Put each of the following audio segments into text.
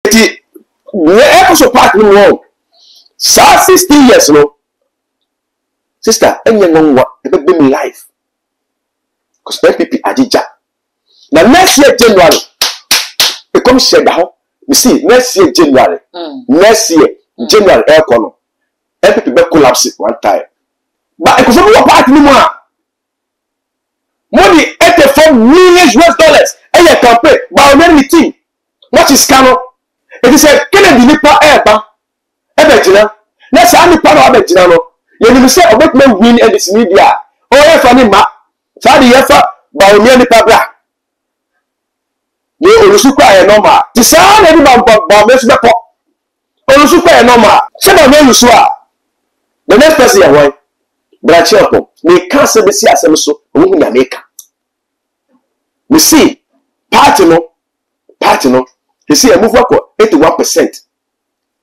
Eti episode part no wrong. Sa 16 years no. Sister, enye ngwa e be me life. Cause NPP ajija. Na next year January e come share da ho. You see, next year January. Next year January e kono. NPP be collapse one time. But e ko so be part ni mo a. Money $84 million eye campaign by many team. What is scam? It is a Kennedy nipa eba. Ebe jina. Na sa nipa no ebe jina no. Ye ni say obet me win and this media. O ye fa ni ma. Sa di ye fa ba o mi nipa bra. Ye olusu kwa ye normal. Ti sa na di ba me su be po. Olusu kwa ye normal. Se ba me olusu a. The next person ya why? Branch up. Me can say be see asem so. Ohu nya make. We see party no. He see a move up 81%.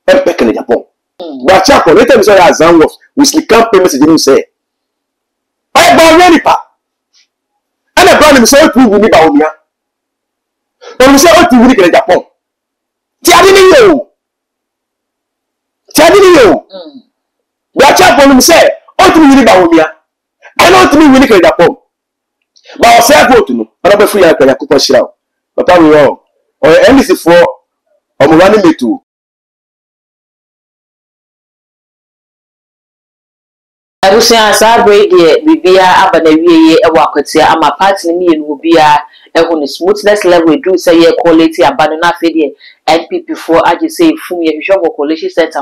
And back in Japan. Watch out, later we saw that Zanwoff with the campaign message didn't say. I bought ready pa. And I brought him so to win about me. But we say what to win in Japan. Tiadini yo. Watch out for him say, what to win about me. I know to me win in Japan. But I say vote no. I don't be free like Yakuba Shirao. But I'm wrong. Or NDC for running me too. I will say, as I break the Bibia Abanawi, a wakotia, and my partner me and will be a smoothness level, do say quality abandona fede. NPP for I just say Fumi Shop Coalition Center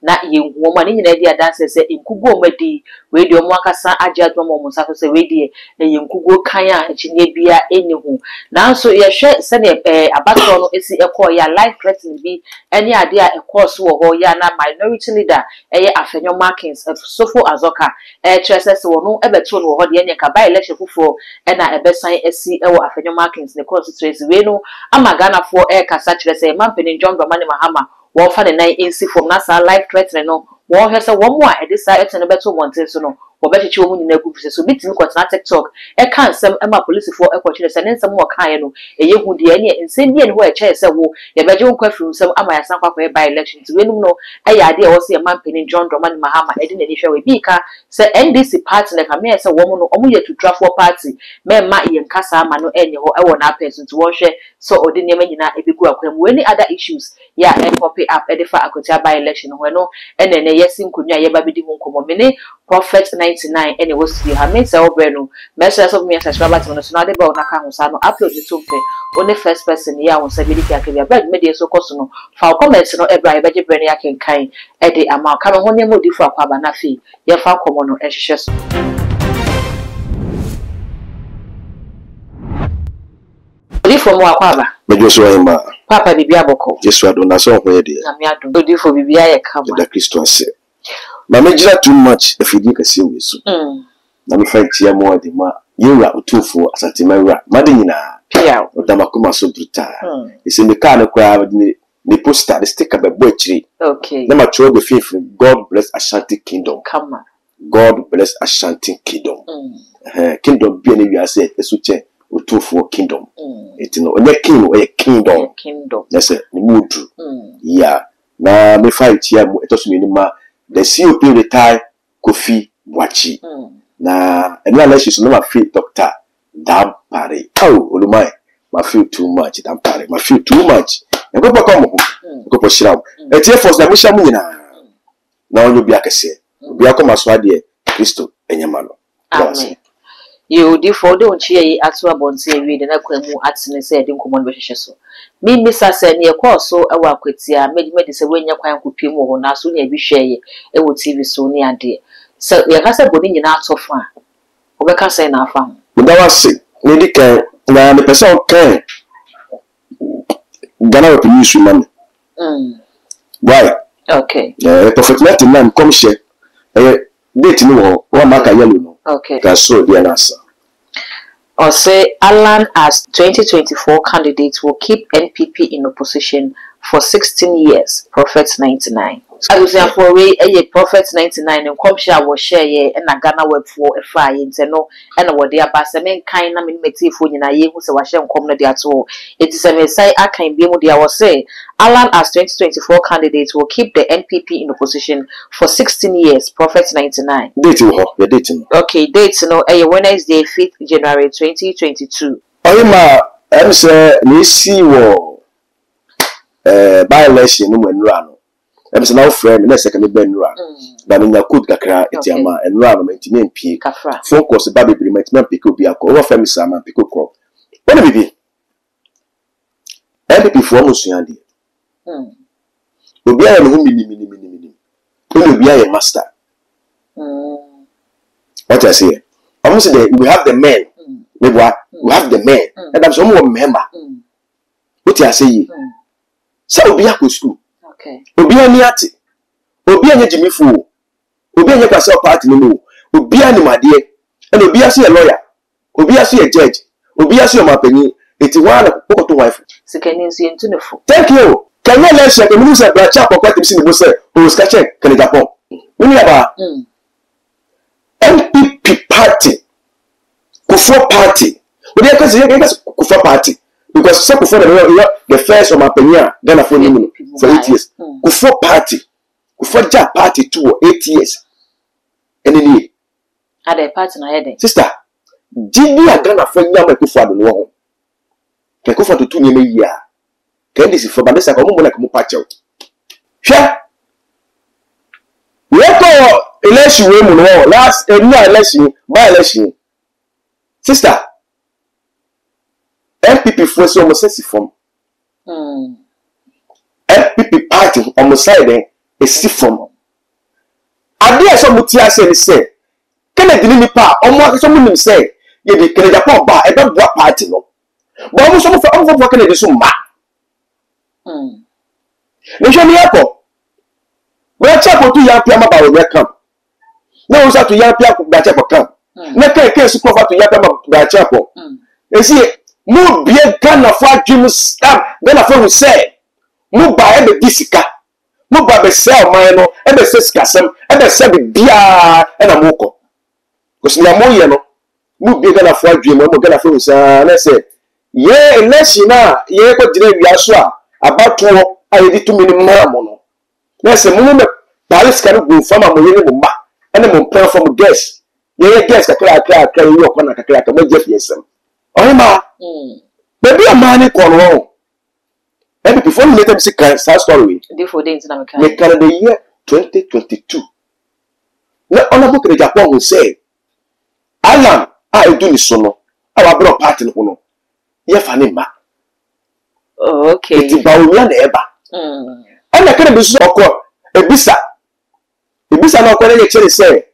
na you woman in the dances in Kubo Medi, radio Mwakasa Ajat Momosato say radio and Kugo Kaya and Chinebia anyhow. Now so you share send a baton is a call ya life threatening be any idea a course or yana minority leader a afenyo markings of Sofo Azoka Chesses or no ever tone or the by election for and I ever sign SC or afenyo markings the constituency Reno Amagana for air Cassature say Mampin John Dramani Mahama, one for the 9 AC from NASA life threatening no, one has a one more at this side and a better one so or better children in a group so bit look at TikTok. I can't some Emma police for a question and some more kind a young would the and send me where chair said, well, your bedroom question some Amaya Sampa by elections. We don't know a idea was a Mampin John Dramani Mahama, I didn't initial with Bika, say NDC party like a mere as a woman or only to draft for party, men Mai and Casa Mano any or I want our person to wash it so ordinary if you go any other issues. Yeah, and copy up edifa akotia by election when no and then yes in kunya yeba bidi munko mene prophet 99 and it was to be hamen say obreno message of me subscriber to no de ba ona ka ho sa no upload it to only first person ya won say bidi ka bia bad media so koso no fa comment no ebra e beje brene yaken kan e de ama ka ho ne modi fu akwa ba na fi ye fa komo no e hwehwe so from Wakaba. Mejosuema. Papa Bibia Boko. Yes, I don't know. So, where they are. Do for Bibia come. The Christian say. Mamma, too much if you think a serious. Let me fight here more than ma. You are too for as a timera. Madina. Pia. Or Damakuma so brutal. It's in the car of crowd. The poster, the sticker by butchery. Okay. Number 12, the faithful. God bless Ashanti Kingdom. Come on. God bless Ashanti Kingdom. Kingdom be any you say, a such two for kingdom. It's no king or a kingdom. That's it. The mood. Yeah. Now me fight here. It was minima. The COP retire Kofi Wachi. Now another she's not my free doctor. Damn pare. Oh, Olumai. I feel too much. Damn pare. I feel too much. And go back home. Go for shram. And here for the mission. Now you be a say. Be a come as well dear. Christo enyamano. Amen. You default don't cheer at so about say read and I at said in common wishes. Me, Miss Assen, your course so I work with ya, made medicine when your quite could pay more now soon be share it would TV so near dear. So your husband would in out so far. Over can say now found. But I was sick, Lady can, now the person can. Ghana will use money. Right. Okay. Perfect 99 come share. Date no one mark a yellow. Okay. That's so the answer. Or say Alan as 2024 candidates will keep NPP in opposition for 16 years. Prophet 99. for we a Prophet 99 and Comsha was share and a Ghana web for a fry and no and what they are basement kind of metive for in a year who's a Washington community at all. It is a message I can be with our say. Alan as 2024 candidates will keep the NPP in the position for 16 years. Prophet 99. Dating. Okay, dates no a Wednesday 5th January 2022. I'm say Nisi war by election when run. I'm saying now friend, let's second Ben run. But in the good kakra, etiama and run maintain P. Focus the baby maintain pick up your over family sama pick up crop. What do be? NPP for Musuyandi. Obi a no mini. Obi a master. What I say? Almost we have the men. We have the men. And I'm some more member. What I say? So Obi a go school. Okay. Obi a niati. Obi a Jimmy Fu. Obi a kwasa party no. Obi a ni madie. And Obi a see a lawyer. Obi a see a judge. Obi a see a mapeni. It's one of the wife. Thank you. Can you let check and lose a black chap or quite a simple say, who was catching can Japan? We have NPP party. Kufuor party. We have Kufuor party. Because some before the first of my penya, then I phone him for 8 years. Kufuor party. Kufuor party 2 or 8 years. And then he had a party in heading. Sister, did you a gun for young Kufuor the war? Can go for the 2 years. Can this is for Vanessa come like Mupacho? Sure. Let election women last a new election by election. Sister, NPP for so almost from NPP party on the side is from. I dare some mutia say, can I deliver part or someone say, you be can Japan bar a dog party no. But almost some of working at this ma. Nation Yako. Where chapel to Yapama by their camp. No, was that to Yapia by chapel camp. Never case to cover to Yapama by chapel. You see, move be a gun of what Jim stamp, then a phone say, move by the Disica, move by the cell mino, and the Sescasam, and the Sabi Bia and a Moko. Because Namoyano, move be a gun of what Jim, and we're going to phone say, and I said, yeah, unless you know, yeah, but Yasua. About 2 I did 2 million more. There's a moment Paris can go from a million and a prayer from guest. Yeah, guess a crack, you walk on a crack, and Jeff Yesem. Oh, ma, maybe a man in Cornwall. And before you let them see sad story, before the make the year 2022. No honorable to the Japan will say, Alan, I do this sono. Our brother party no. Yefanima. Okay. It's Baumian Eba. And I can't be so a bisa. The bisa no can say,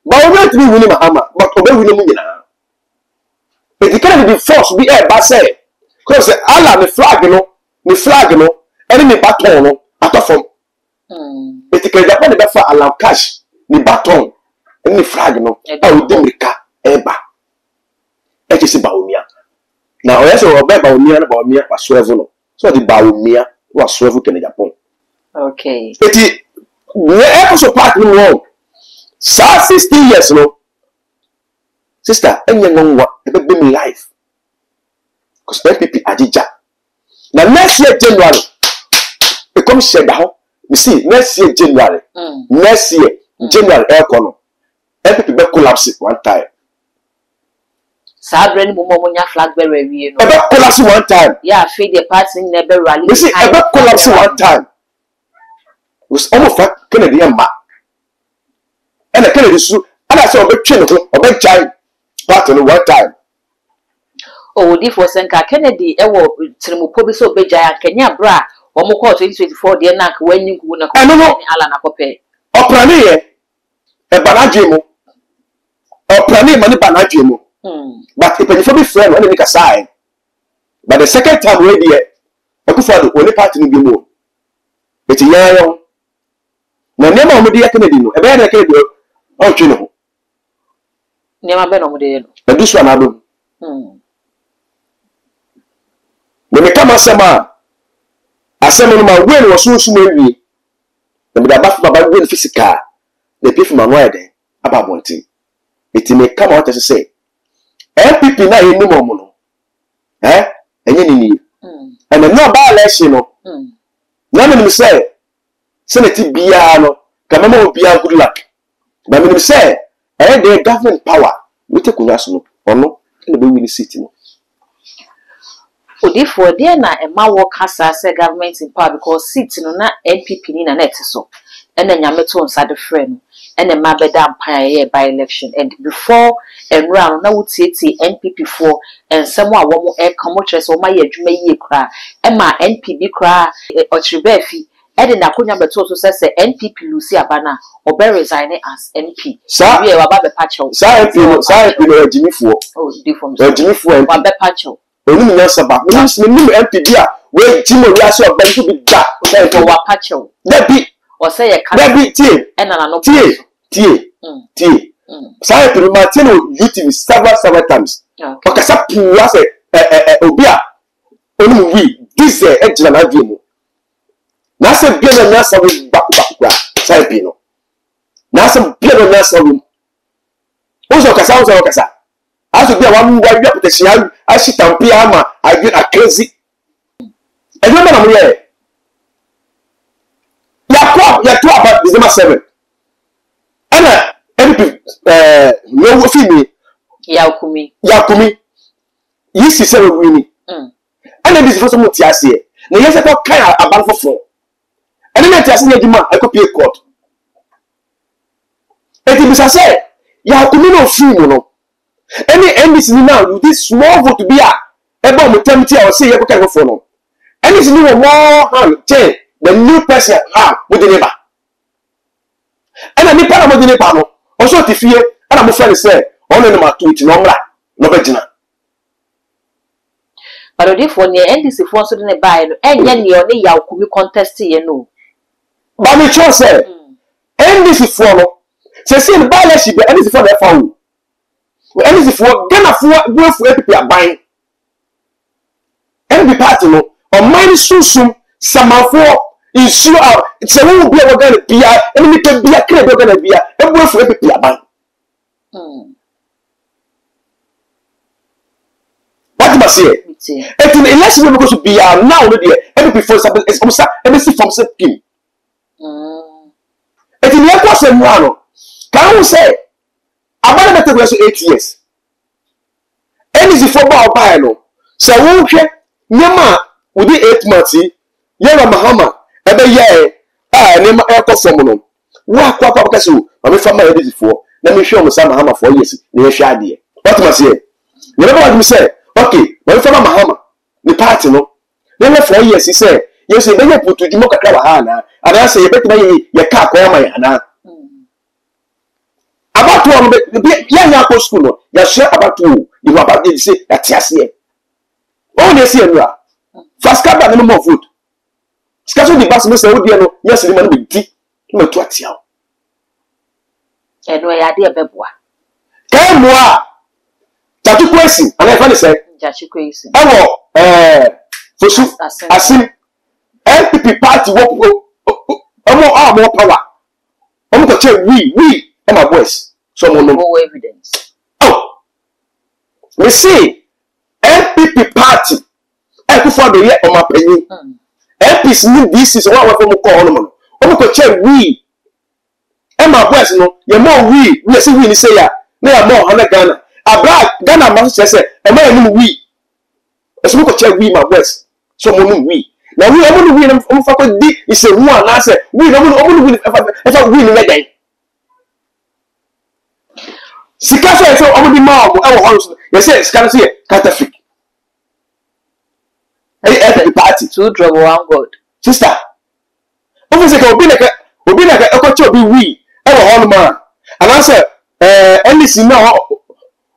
Baumian to be winning Mahama, but obey winning. It can't be forced to be a basse. Because Allah the flag, enemy baton, at of them. It can Japan the for allow cash, the baton, and the flag, I will do Eba. It is Baumia. Now, I also obey Baumia was swerving. So the Baumia was swerving to Japan. Okay. It is also part of wrong. 60 years, no. Sister, and you know what? About being life. Because NPP Ajija. Now, next year, January, it comes said down. You see, next year, January, January, aircon. NPP will collapse one time. Sabrina Mumonia flag bearer. About collapse one time. Yeah, feed the parts in never rally. You see, about collapse one time. It was almost like Canadian map. And the Kennedy suit, and I saw a big chin of a big child part on one time. Oh, this was Senka Kennedy, Trimupobi so big giant Kenya bra, or more 2024, dear Nak, when you would not know Alan Apope. Or Prani, a Banajimo, or Prani Money Banajimo. But if you be friend, when you make a sign. But the second time, ready, I could find the only part in the moon. It's a young. Now, never will be a Canadian, a better Canadian. Oh, you know. Never been on the But this one I do. When they come as a man, my win was so smelly. na me da ba baba win physical na pay for my den aba bonti it may come out as say MPP na eni mo no enye ni and no ba election no na me say senate bia no kama bia good luck na me say the government power we take kunyaso no ono na be win seat no Odifo there na ema wo kasa say government in power because seat no na NPP ni na net so and then nyameto nsa de friend and the mabeda empire by election and before and round na wutieti NPP for and someone wo e commotress wo ma ye adwuma yie kra e ma NPP kra ochibefi e de nakonya beto so say NPP Lucy Abana obe resign as NP we wa ba be pacho sa NP no ejimifo oh different ejimifo wa be pacho onu mi saba mi NPP a we jimo wi ase oba ntu bi da so wa pacho debi o say ye ka debi tie e na no tie sa NP ma tie no YouTube several times okasa pu ase obi a onu wi this ejina na vie mu na se bia na nyasa we bakwa sa NP no na se bia na nyasa we ozo kasa aso bia wa mu wa bia protection ashi tampi ama agi a crazy e no na mu ye ya to about December 7 ana NP no wo fi mi yakumi yisi se we ni ana this for some tiase e na yese ko kan aban fofo ana na tiase ya dima e ko pay court e ti bisa se yakumi no fi mu no any NDC now with this small vote to be a ebe mo temti or say you can go for no NDC no more hand change the new person with the neighbor and ani para mo the neighbor no o so ti fie ana mo friend say on no ma to it no mra no begina but Odifo ne NDC for so the buy no enye ne o ne yakumi contest ye no ba me cho say NDC for no say say the balance be NDC for the fa NDC for Ghana for go for APP aban NDC party no on mine susum samafo issue out it's a won be a Ghana bia enemy pe bia kre be Ghana bia e go for APP aban what must say it in election we go to be now no there APP for is almost NDC from scheme it in your question no can we say abana better go so 8 years NDC for buy no so wo hwe nyama wudi 8 months yera mahama ebe ye nema e ko from no wa kwa ka so ma fa ma NDC for na me hwe o sa mahama for years na ye hwe ade what must say you know what me say okay ma fa mahama the party no na for years say yes e be ye putu djumo kakra wa ha na ana say ye betima ye ka kwa ma ya na about one ya ko school no ya share about you about they say that yes oh they say no fast card no more food schedule the bus no say we no yes the man be di no to atia eno ya de beboa kai moa tatu kwesi ana fa ni say jachi kwesi ewo fosu asim NPP party wo more power omo ko che we my boys some no evidence we see NPP party e ku for the year o ma panyi MPs ni this is what we for call no o ko che we my boys no ye more we say we ni say ya na ya more hana Ghana abra Ghana ma say e ma ni we e so ko che we my boys so mo no we na we o mo we no fa ko di is a who na say we no mo we e fa we ni medan Sikaso eso omudi mawo e wo hono ye say sikaso ye catastrophic the party two trouble one god sister obviously ka obi na ka ekocho obi wi e wo hono ma ana say NDC na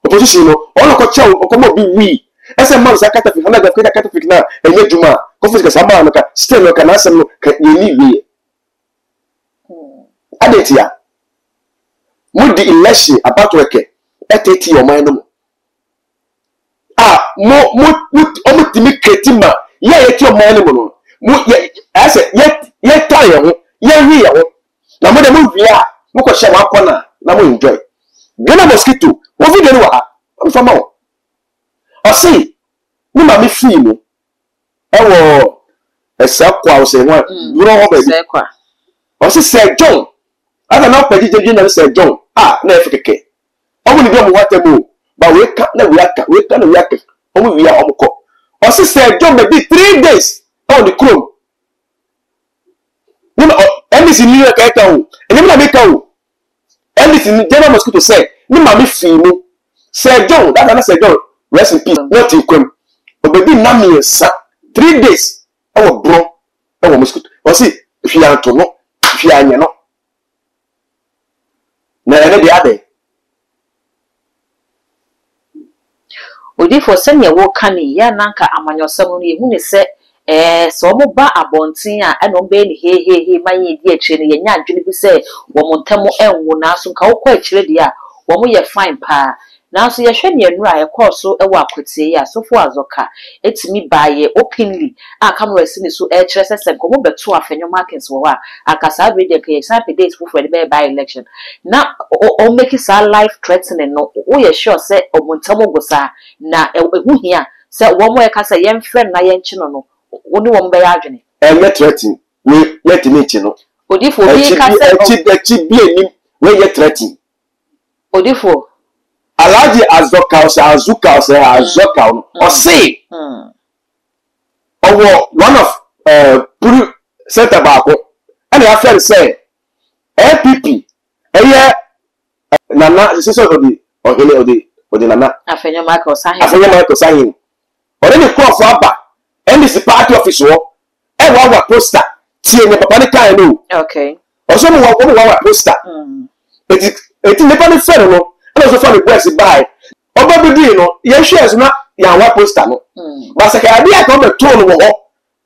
opposition no ono ko che okomo obi wi e say man sa catastrophic na ga catastrophic na enye juma ko fisika sama no ka still no ka na asem no ka ye ni wi adetia Mudi election about to occur. Eteti your mind no. Mo timi kretima. Ye your mind no. Mo ye ase ye tire ho. Ye wi ye ho. share one corner na mo enjoy Ghana mosquito wo video ni wa am fama o say ni ma me free no e wo esa kwa o say one duro ho ba bi o say John ada na pedi jeje na say John na e fikeke o mo ni bi o mo watemu ba we ka na we aka o mo wi ya o mo ko o say John be 3 days on the chrome ni NBC ni e ka ka o eni na me ka o NBC ni Ghana mosquito say ni ma me free no say John that na say John rest in peace what in kwem obedi na me sa 3 days our bro our mosquito o si fi anto no fi anya no na ene de ade odi for senya wo kani ya nanka amanyosam no yehu ne se so mo ba abontin a eno be ni he manye di akire ne yenya adwene bi se wo montamo enwo na so nka wo kwa akire de a wo mo ye fine pa na so ye hwe ne enura ye course so ewo akotie ya so fo azoka etimi baaye openly a camera si ne so kire se komo beto afenyo markets wo a akasa be de ke example dates for the by election na o make it life threatening no wo ye sure se omontamo go sa na ehu hia se wo mo ye ka se ye friend na ye nchi no woni wo mbe ya adwene ye threatening we let me chi no odifo bi ka se chi bi enim we ye threatening odifo Alaji azoka o say one of puru center baako and your friend say APP nana sister of the nana afenyo Michael Sahin already call for aba and this party office wo wa poster tie ne papa ne kan no okay also mo wa poster it never be fair no and also for the boys buy oba bidi no ye shares na ya wa poster no ba se ka dia ko be to no wo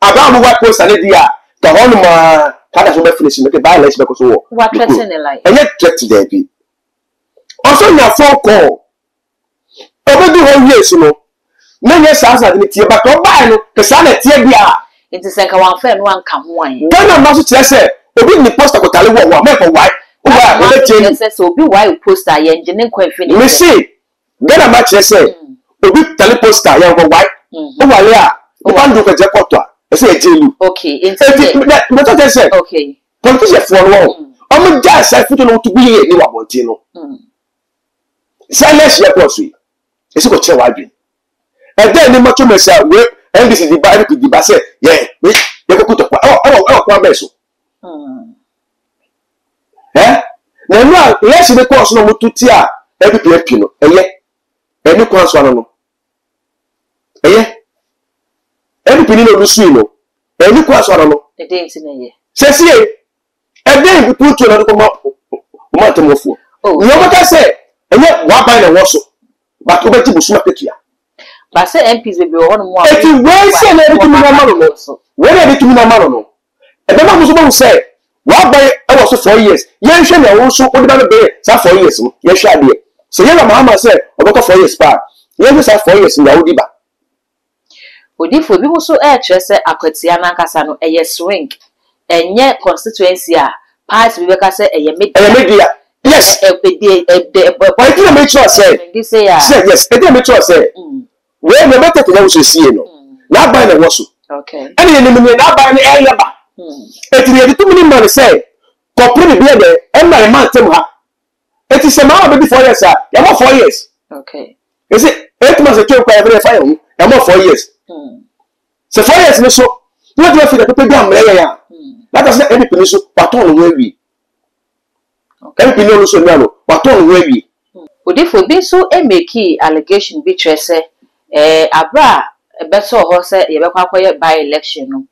aba mo wa poster ne dia ka hono ma kada so be finish me ke buy less be ko so wo what threaten like and yet threat there be also nya phone call oba di ho yes no na ye sa ne tie ba ko buy no ke sa na tie dia it is like one friend one come one Ghana ma so tie se obi ni poster ko tale wo me ko why so be why poster ye engine kwa finish me see Ghana ma chere say obi tele poster ye ko why o wale a o bandu ko je koto a say ejelu okay me to say okay politician for one o mo ja say futu no to bi ye ni wa bonti no say let's hear what we esi ko chere wa bi e dey ni mo to me say we NBC di ba di ba say ye ko kuto kwa kwa be so na no yes the course no mututi a EPP no eni course no EPP ni no lusu no eni course no the day nti na ye se sie e dey bi putu no ko mo temofo no mata say enye wa ban na wo so but obeti busu maketua ba say MPs be wo no mo a eti we say na ebi mi na ma no we na ebi mi na ma no e be ma muso mo say wa buy I was 4 years yen hwe na wo so odi ba be sa 4 years no ye hwe ade so ye na mama say obeko 4 years pa yen hwe sa 4 years na odi ba odi fo bi mo so kire se akwatia na nkasa no eye swing enye constituency a party bi be ka se eye media yes but you make sure say yes you make sure say we no better to know so see no na buy na wo so okay and ye ni na buy na eye ba eti ye tu mini man say corporate be there and my man tem ha eti se ma be 4 years ah ya mo 4 years okay is it 8 months to kwa every fire ya mo 4 years so 4 years no so no do feel that people am re ya that is any people so paton no wi any people no so no paton no wi odifo bi so e make allegation bi trese abra beto ho se ye be kwakoye by election no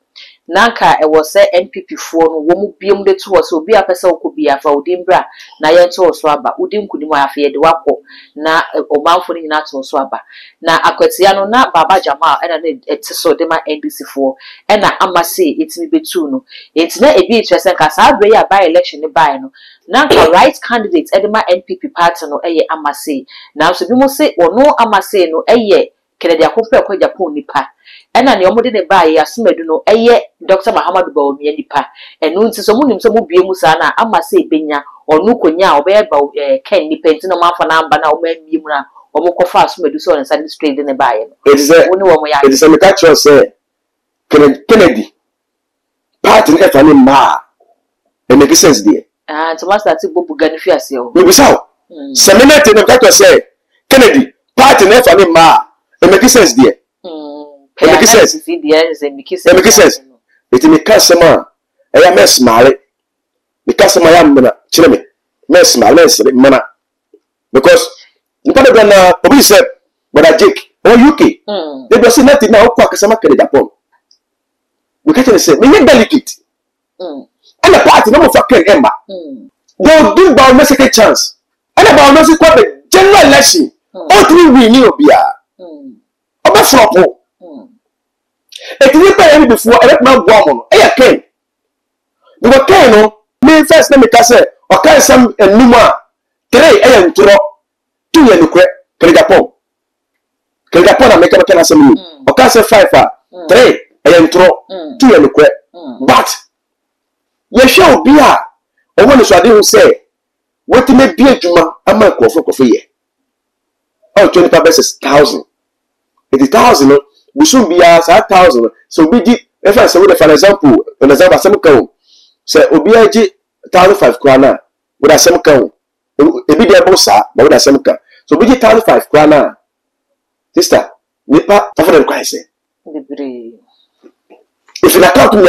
nanka e wo se NPP fo no wo mu biem de to so obi apese okobia fa odimbra na ye to so aba odi nkunimu afa ye de wako na omanfo ni na to so aba na akwatia no na baba jamal ena na etiso de ma NDC fo ena amase etimi betu no etina ebi etwese nka sa abre ya by election ni by no nanka right candidate edema NPP party no eye amase na so bi mo se ono amase no eye Kennedy akofo ko Japan nipa ena ne omode ne ba ye asomadu no eye Dr. Mahamadu Bawumia nipa enu nti so munim so mu bie mu sa na ama se benya onu konya obe ba Ken nipa nti no mafa na amba na o ma bie mu na o mo kofa asomadu so on Sunday straight ne ba ye no it is a mekacho say Kennedy party ne fa ne ma e make sense there to master ti bobu gani fi ase o we be sao seminate ne mekacho say Kennedy party ne fa ne ma e make sense there it make sense it me customer e ya mess male me customer ya mna kire me mess male mana because you can't go na obi say but I Jake or UK they do say nothing now kwa customer ke Japan we can't say me delicate and the party no for Ken Emma they will give by second chance and about no say the general election all three win you bia oba flop you pay before I let my woman. Ken. Because Ken, no, me first name is say, or can some numa 3 and 2 and Japan. Japan, I make a can some or can say 5 3 and 2 and but you shall be a woman is what they will say. What to make be a juma a man for coffee. Oh, 25 versus 1,000. 80,000. We should be as 1,000. So we did, if I say, for example, some count. Say, Obiaji 1,500 krana with a some count. A bit of bossa, but with a some count. So we did 1,500 krana. Sister, Nipa, for them cry say. If you account to me,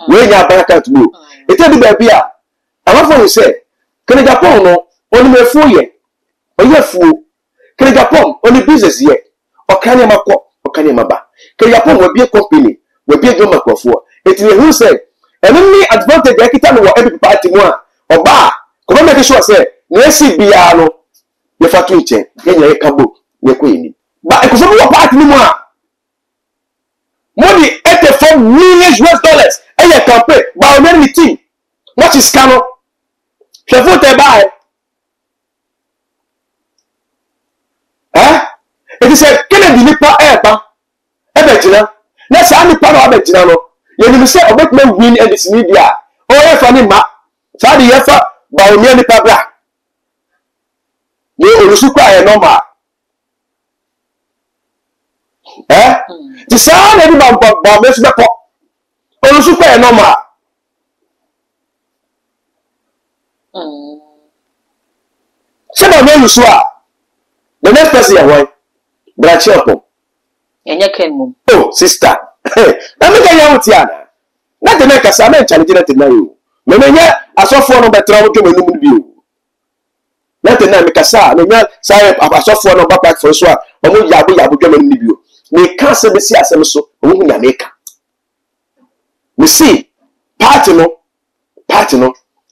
where you are back to you, it tell the baby, I want to say, can Japan no only a 4 year? Or you fool? Can Japan only business yet? Or can you make Kanimaba. Japan will be a company, will be a good for it. Who said, and only advantage I can what every party one or bar. Come on, make sure say, Nessie Biano, the factory chain, then you can book the queen. But I could not party more. Money $84 million and you can pay by many team. What is Cano? Shall vote by. It is a Kennedy Nipa Eba. Ebejina. Let's say any part of Ebejina. You will say, about me win and this media. Oh, if I need ma. Sadi Yefa, Bawumia Nipa Bra. You will super a normal. The sound of the Bawumia Nipa. Oh, super a normal. Somebody you swear. The next person you want. Brachiapo. Oh, sister. Let me get you out. Not the neck as I mentioned it to know. Menya, I saw 4 number travel to a view. Let the name Cassa, Menya, say, I saw 4 number back for Swa, or Yabu Yabu German view. May cancel the sea as so, whom you make. We see, Patino,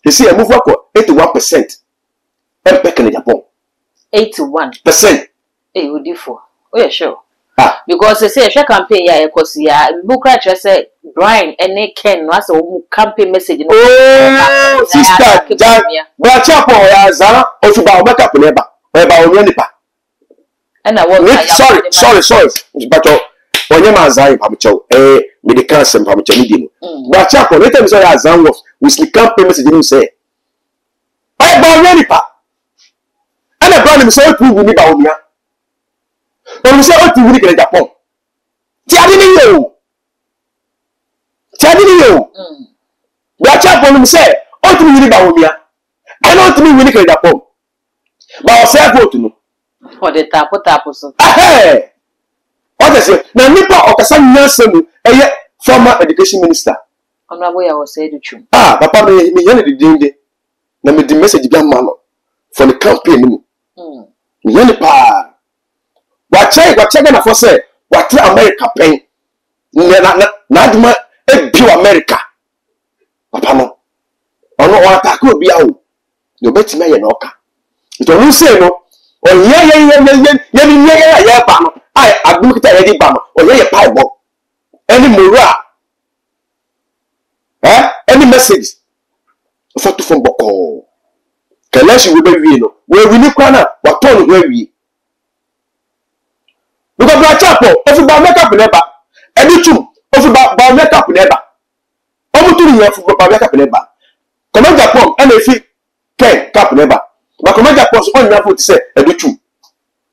you see a move up 81%. And pecking in Japan. 81%. Hey, would you for? Oh, yeah, sure. Because they say a campaign, yeah, because yeah, book writer said Brian and Ken was a campaign message. Oh, sister, Brachapo, Zara, or to bow back up never, or about Yanipa. And I was sorry, but when your man's eye, Pamicho, with the cancer, Pamicho, medium. Brachapo, let them say as I was, with the campaign message, didn't say. I about Yanipa. And I brought him so to me about me. On say what you really Japan. Tiadini yo. Watch out for him say, what you really about me. I know to me really Japan. But I say go to no. For the tapo so. Hey. What is it? Now Nipa Okasa Nyansemu, former education minister. Honorable I was said the truth. Papa me yana the dinde. Na me the message bi amano for the campaign mu. Me yana pa. What na for say what America pen na aduma ebio America papa no ono wa attack obi awo no beti me ye na oka ito no say no ye ba no ai adum kita ye di ba no ye pa bo any mora any message for to from boko kalashi we be wi no we ni kwa na wa ton we wi because bra chapo if you buy makeup never editum if you buy makeup never omutu ni fu buy makeup never come Japan and if you pen cap never but come Japan so on na say editum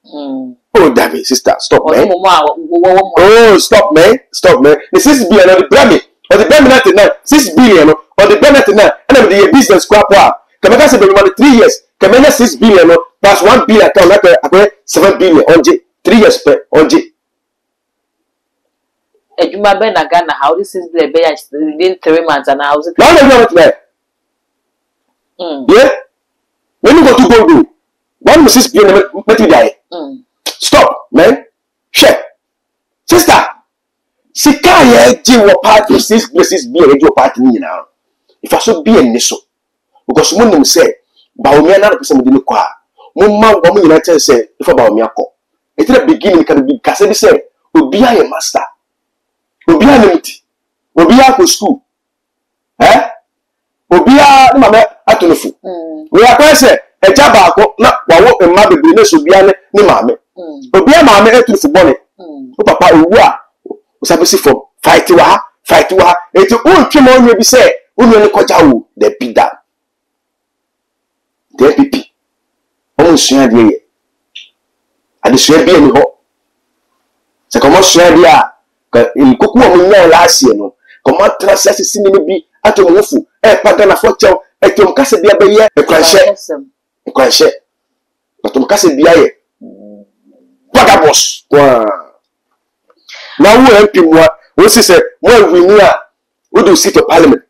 oh damn it sister stop man oh stop man the 6 billion or the Grammy or the Grammy 99 6 billion or the Grammy 99 and the business crap come I say be 3 years come 6 billion plus 1 billion account like 7 billion on 3 years per onje. Ejuma be na Ghana how this is be within 3 months and how is it? Now they not there. Yeah. When you go to Gogo, 1 6 billion let you die. Stop, man. Check. Sister. Sika ye ji wo party 6 places be a your party ni now. If I so be en so. Because mun say ba o me na person mo di ko a. Mun ma wo mo nyina ten say if ba o me akọ. At the beginning, can be Cassidy say, will be a master, will be an empty, will be out of school, will be a mamma at the foot. We are going to say, a jabako, not what a mother business will be an mamma, will be a mamma at the bonnet. Oh, papa, who are, was I for fight to her, it's all came on you be say, women coach the big down. The PP, almost share and the same be any ho. So come on, share there. In Kuku, last year, no. Come on, transact a cinema be at a wofu, a pattern of photo, a Tom Cassia be a crash, but Tom Cassia be a vagabos. Now, who help him? What he said, well, we near, we do sit to parliament.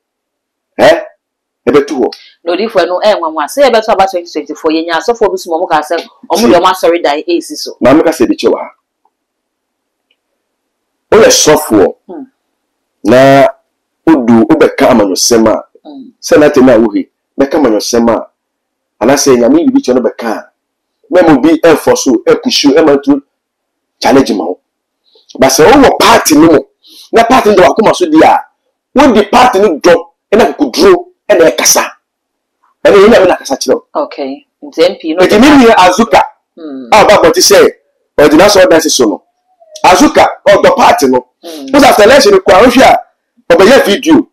Ebe tu ho. No di for no enwa say ebe to about 2024 yenya so for bisu mo ka say omo de ma sorry die AC so. Na me ka say de chewa. O le sofo. Na odu obeka amanyosema. Se na tena wuhi. Beka amanyosema. Ana say nyame bibi che no beka. Memo bi enforce e kushu e mantu challenge ma ho. Ba say o party no mo. Na party ndo akoma so dia. Wo di party no do e na kudro and a kasa. And you never like a okay. MP, no, Azuka. How about what you say? Or the national dance solo. Azuka or the party no. Because after election, Quarusha or by video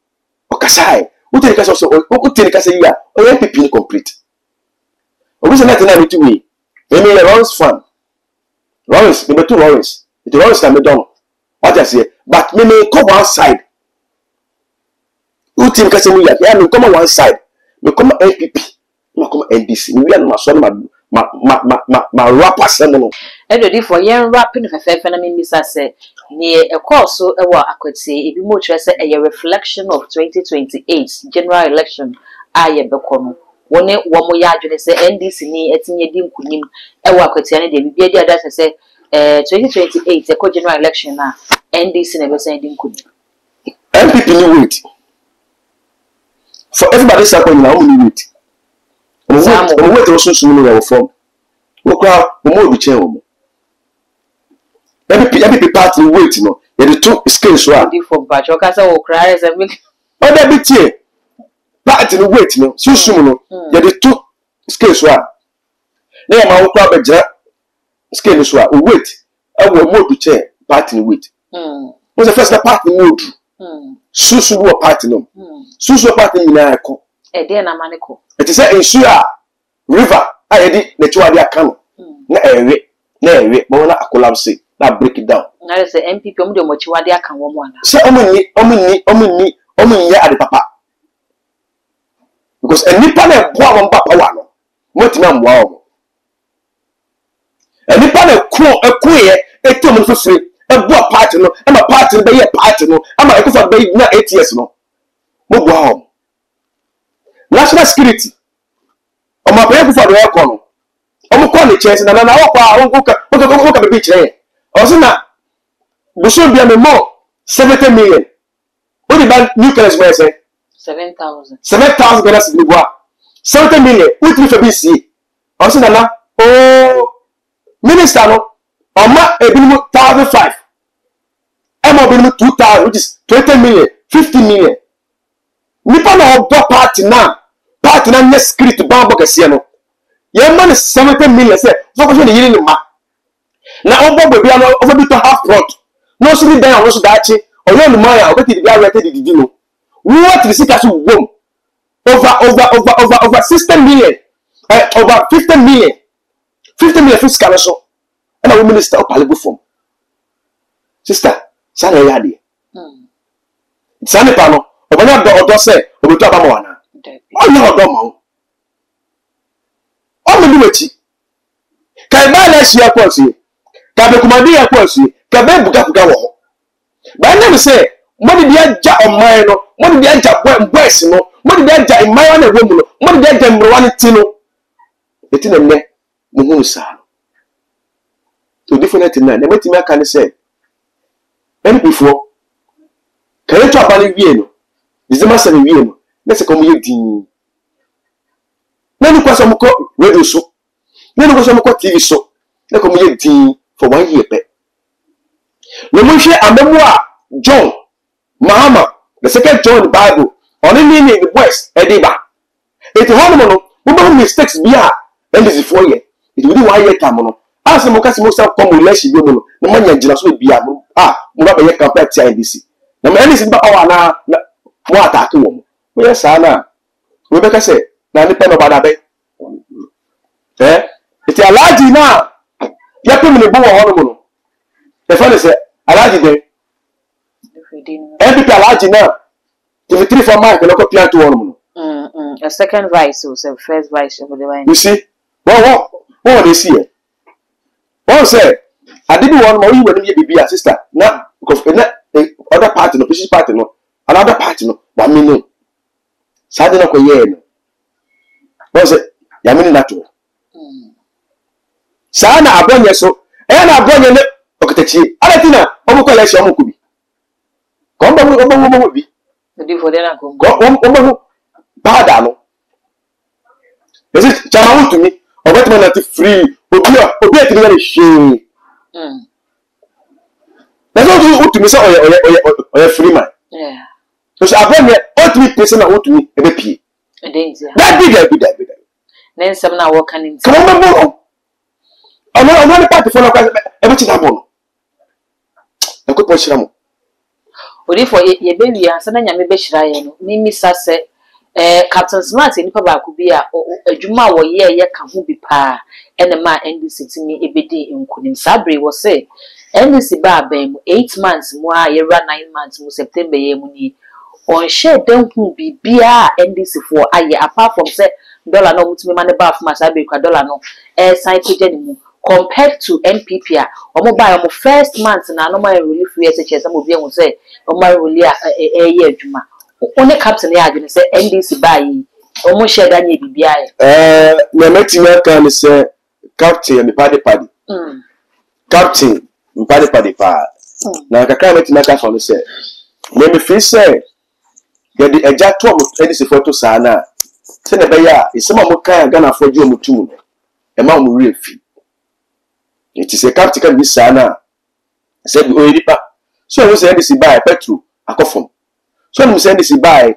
or Kasai. Who take us also? Who take us a year or MPP complete? Or was another night to me? They made a Lawrence fan. Lawrence, number 2 Lawrence. It's Lawrence can be done. What I say, but me may come outside. Who think I say we are come on one side. We come NPP, we come NDC. We are not so my rapper seminal. Every for young rapping if a phenomenon Mr. say near a course so I could say if you more say a reflection of 2028 general election. I become one more yard say NDC ni etinye dim kunim ewa kwetiane de bibia dia that say 2028 a general election na NDC never say dim kunim. NPP ni wait. For everybody support now we wait. We wait also soon we form. We crowd we more be change we. Every party wait no. The two skills one. For batch o kasa o cry as a make. Oh that be tie. Party no wait no. Soon no. The two skills one. Na ma we crowd be jira skills one. We wait. I will more be change party wait. What's the first party mode? Susu wo party no. Susu party nyina ekọ. E dey na maneko. It is say river ayedi na chiwade aka no. Na ewe but na collapse na break it down. Na say MPP omo de mo chiwade aka wo mo ana. Say omo ni ade papa. Because enipa na bo awon papa wa no. Mo ti na mo awo. Enipa na ku ye eto mo fofire. A party no, I'm a party by a party no, I'm a go for by na 8 years no. Mo go home. National security. O ma pay for the aircon no. O mo call the chance na na wo kwa wo ka be chire. O so na go so bia me more 70 million. What the bank new currency may say 7,000 Ghana cedi go 70 million. What we for BC. O so na oh minister no Oma ebinumu 1,500. Emo ebinumu 2,000, which is 20 million, 50 million. Nipa na obo party na nye security bambo kese no. Ye man 70 million say so ko ni yiri ni ma. na obo baby no over bit half front no so be down so dachi oyo no man obeti di bia rete di no what the sika so wom over 60 million over 50 million fiscal so and a minister of Palibu form sister sana yadi sana pano obanya do odo se obetu abama wana onya odo ma o me duwechi kai ba na shia kwasi ka be kumadi ya kwasi ka be buga wo ba na me se mo de dia ja oman no mo de dia ja boys no mo de dia ja imayo na wo mu no mo de dia ja mrowa ne ti no eti na me mo hu sa to different na na metimi aka ne se any before can you talk about wie no dizema se wie no na se komo ye din na ni kwaso mo ko radio so na ni kwaso mo ko TV so na komo ye din for 1 year pe no mo hwe amemu a John Mahama the second John the Bible only meaning the boys ediba it hono no mo mistakes bia and this is 4 year it will be 1 year time no as mo kasi mo sa come election bi mo no na manya gina so bia mo mo ba be campaign ti NDC na me NDC ba awa na mo attack wo mo yes ana we be ka say na ni pe no bada be it alaji na ya pe mi bo wo hono mo no e fa le say alaji de MPP alaji na to 3 for mark no ko plan to wo mo no a second vice or first vice of the line you see what they see here. One say, I didn't want more you when you be a sister. Now, because other party, no, position party, no, another party, no, 1 million. Sadly, no, no. Was it? Yamini natural. Sana abonye so, and abonye ne okitechi. Alatina, omo collection omo kubi. Komba mo bi. Odi for dem na ko. Omo bada no. Is it chama to me? Obeti man na free. Obi etiri na she. Na so to me say oya free man. Yeah. So abonye otimi person na otimi ebe pie. Edenzi. That big. Na nsem na wo kan nti. Come on mo. Ono party for na kwa ebe chi na bono. Na ko pochira mo. Odi for ye be wi ansa na nyame be hira ye no. Mimi sase Captain Smart nipa ba ku bi a adwuma wo ye ka ho bi pa ene ma NDC timi ebedi nkunim sabre wo se NDC ba ban mu 8 months mu a ye ra 9 months mu September ye mu ni on share dan hu bi bia NDC for aye apart from say dollar no mutimi ma ne ba afuma sabre kwa dollar no sign to jeni mu compared to NPP a omo ba omo first month na no ma relief we se chese mo bi ehun say omo relief ye adwuma one captain ya adwene say NDC ba yi omo share dan ye bibia na metima kan say captain me padi captain me padi pa na kakra metima ka for me say me feel say ye di eja to mo NDC photo sa na se na be ya isema mo kan Ghana for ju omutum e ma mo refi it is a captain kan bi sa na se bi o ripa so we say NDC ba petrol akofom so we say NDC ba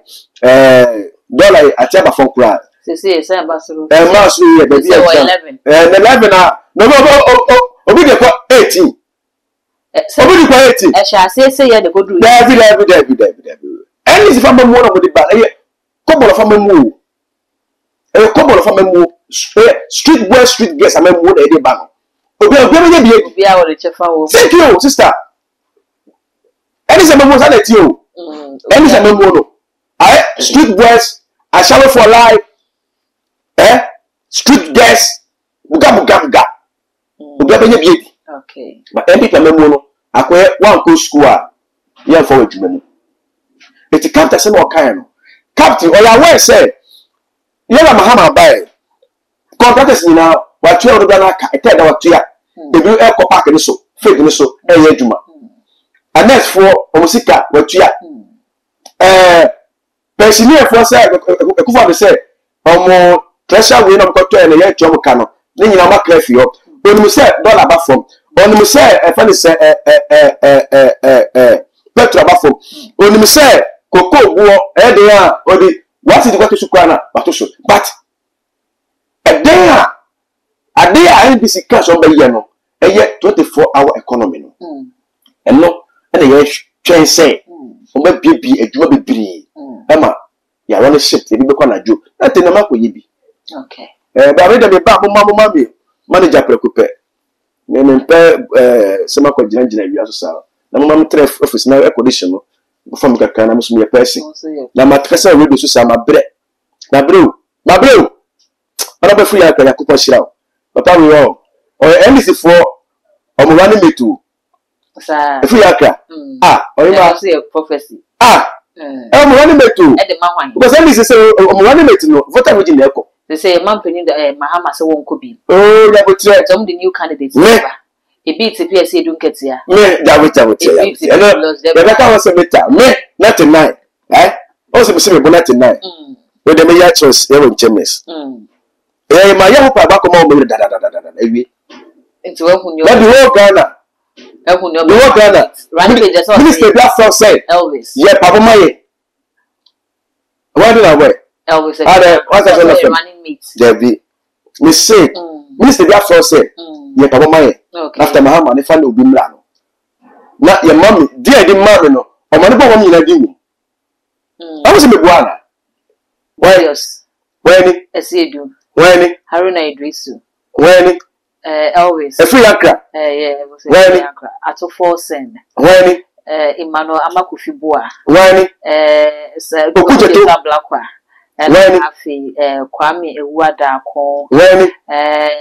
dollar atiaba for kura say ambassador masu ye be dia 11 no obi de ko 18 obi de ko 18 e sha say ye de go do David NDC fa mo no mo de ba kobo fa mo kobo fa mo street boy street girls amemo de ba no obi me bi a wo de chefa wo thank you sister NDC amemo sa na ti o NDC amemo no street boys I shall for life street girls buga obi be okay but NDC amemo no akwe one go school a ye for adwuma mu eti captain se no kan no captain oya we say yela Mahama bai contractors ni na wa twa odo na ka ete da wa twa ebi e ko park ni so fake ni so e ye adwuma anes for omusika wa twa pensioner for say ekufa be say omo treasure we na ko to e ye twa mo ka no ni nyina ma clear fi yo onu say dollar ba from onu say e fa ni say petrol ba from onu say koko buo e de a odi what is the to sukwana batoso but a day NDC cash on be no a 24-hour economy. And no, and a train say, Oma baby, a job be Emma, ya run a ship, the people can do. Nothing a map will be. Okay. But I read a back mammy, manager preoccupé. Name some of the engineer, as a no mamma treff office now a condition from the can must be a person. Now, my tressa will be Susama bread. Now, brew, my brew. Another free I can cook shell. Papa, we all. Or anything for running me too. Free acre. Or you must say a prophecy. I'm running me too. At the moment, because I say, I'm running me to know what I'm in the echo. They say a month in the Mahama won't could be. Oh, that would try some of the new candidates. It beats a PSA don't get here. Me, that would tell you. The was a meter. Me, not tonight. Also, see me, but not tonight. With the mayor choice, they won't chemist. My young papa come on with that. Into Ghana. The whole Ghana. Minister Blackfrog said, Elvis. Yeah, Papa Maye. Why did I wear? Elvis. What's that running meat? Debbie. Miss say, Minister Blackfrog said, yeah, Papa Maye. After Mahama, the family will be mad. Not your mommy, dear, the mother, or my woman in a demon. I was a Biguana. Why, when I see you. When Haruna Idrisu. When Elvis. A free acre. Yeah, when at 4 cents. When Emmanuel Amakufibua. When Blackwa. When Kwame Ewada Ko. When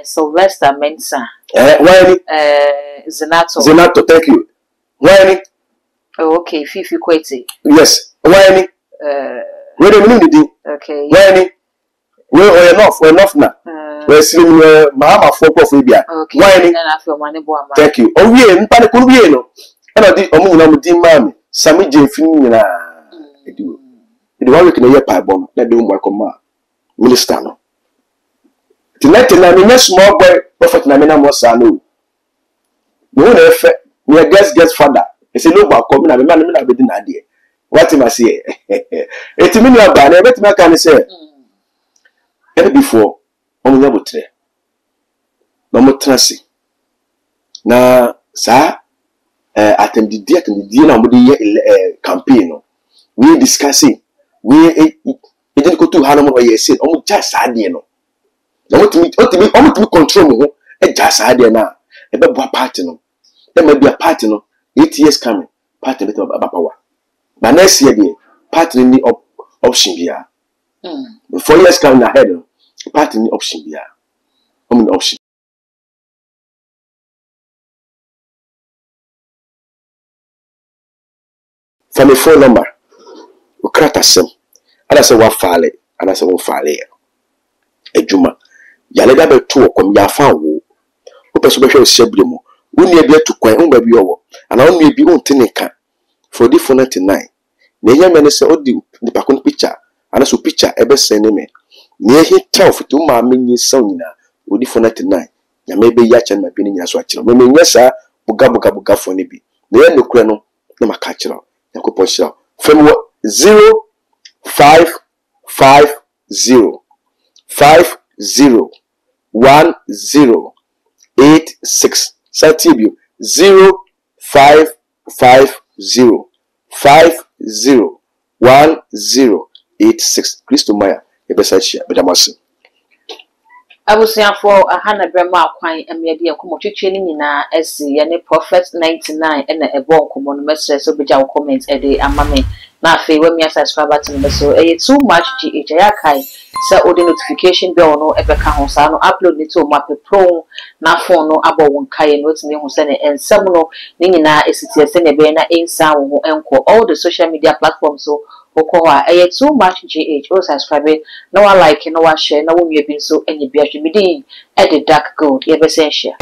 Sylvester Mensa. When Zenato, thank you. When okay, Fifi Kwete. Yes. When okay. When we're enough now. We're seeing Mahama for Profibia. Why? Thank you. Oh, we ain't Panacuno. And I did Mammy, Sammy J. Finina. The one we can hear pipe bomb, that don't work on my minister. Tonight, I'm a small boy, Prophet Namina Mosano. No one effect, me a guest father. It's a look about coming, I'm a man with an idea. What am I say? It's a minute, I bet my can say. Ever before, on the other no more transi. Na sa attended the dinner with the campaign. We discussing. We didn't go to Hanum or yes, almost just idea. No, what to control a just idea now. A baby party. No, there may be a party. No, 8 years coming. Party with power. But next year, party in the option here. 4 years coming ahead. Party in the option here. Option. From a phone number, we crack a sim. And I say, what fale, and I say, what fale. A juma. Yalega be two come ya found woo. Who persuade Shebrimo. We need to quite baby over. And I only be on Tinica for the 499. The young man say, oh, the Pacon picture, and as a picture ever send me. Near he tell for 2 mammy son, with the 499. Ya maybe yach and my pinning as watching. When yes, sir, buga for nibi. The end of crano, no my catcher. Yakuposha. From what 0550 501086. Satibu 0550 501086. Christo Maya, Ebesachia, Bedamasi. I was saying for a hundred grandma quine and maybe a commotion in a SC and a Prophet 99 and a bon common message so be our comments a day and mammy. Now, when me subscribe to the so too much GH Yakai, so the notification bell no ever can no upload it to map pro na phone no about one kai notes me who send it and some no nina is it send a banner in sound enco all the social media platforms so Okoa, too much GH, or subscribe it. No one like, no one share, no one you have been so any beer should be at the dark gold, you ever say share.